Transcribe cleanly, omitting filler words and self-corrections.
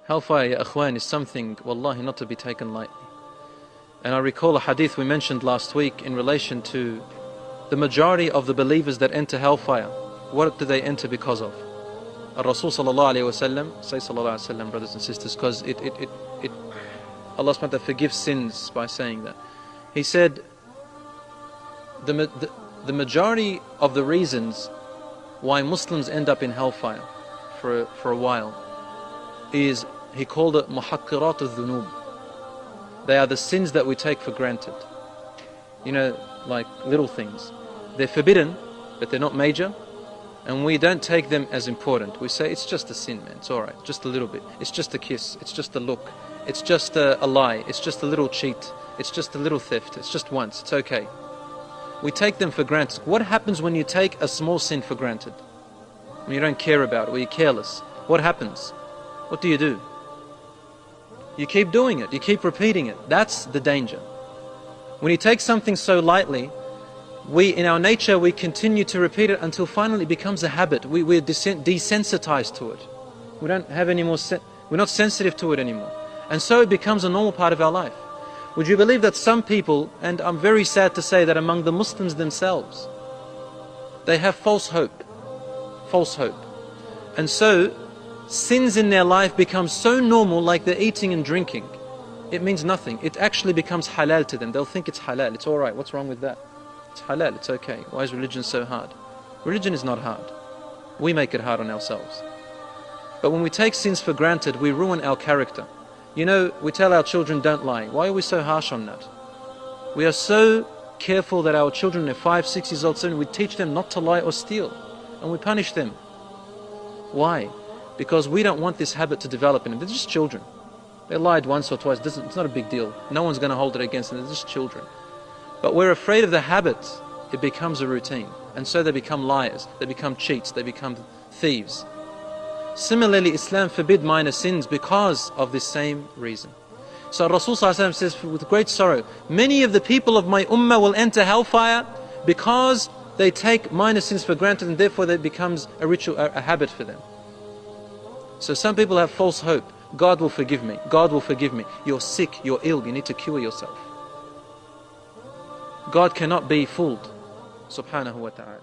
Hellfire, ya akhwan, is something, wallahi, not to be taken lightly. And I recall a hadith we mentioned last week in relation to the majority of the believers that enter hellfire. What do they enter because of? Rasul sallallahu alayhi wa sallam, say sallallahu alayhi wa sallam, brothers and sisters, because Allah subhanahu wa ta'ala forgives sins by saying that. He said, the majority of the reasons why Muslims end up in hellfire for a while is, he called it muhakkirat al-dhunub. They are the sins that we take for granted. You know, like little things. They're forbidden, but they're not major, and we don't take them as important. We say, it's just a sin, man, it's alright, just a little bit. It's just a kiss, it's just a look, it's just a lie, it's just a little cheat, it's just a little theft, it's just once, it's okay. We take them for granted. What happens when you take a small sin for granted? When you don't care about it, or you're careless? What happens? What do? You keep doing it, you keep repeating it. That's the danger. When you take something so lightly, in our nature, we continue to repeat it until finally it becomes a habit. We're desensitized to it. We don't have any more, we're not sensitive to it anymore. And so it becomes a normal part of our life. Would you believe that some people, and I'm very sad to say that among the Muslims themselves, they have false hope. False hope. And so, sins in their life become so normal, like they're eating and drinking. It means nothing. It actually becomes halal to them. They'll think it's halal. It's alright. What's wrong with that? It's halal. It's okay. Why is religion so hard? Religion is not hard. We make it hard on ourselves. But when we take sins for granted, we ruin our character. You know, we tell our children, don't lie. Why are we so harsh on that? We are so careful that our children, they're 5, 6 years old, 7, we teach them not to lie or steal. And we punish them. Why? Because we don't want this habit to develop in them. They're just children. They lied once or twice. It's not a big deal. No one's going to hold it against them. They're just children. But we're afraid of the habit. It becomes a routine. And so they become liars. They become cheats. They become thieves. Similarly, Islam forbid minor sins because of this same reason. So Rasul ﷺ says with great sorrow, many of the people of my ummah will enter hellfire because they take minor sins for granted, and therefore that becomes a ritual, a habit for them. So some people have false hope. God will forgive me. God will forgive me. You're sick, you're ill, you need to cure yourself. God cannot be fooled. Subhanahu wa ta'ala.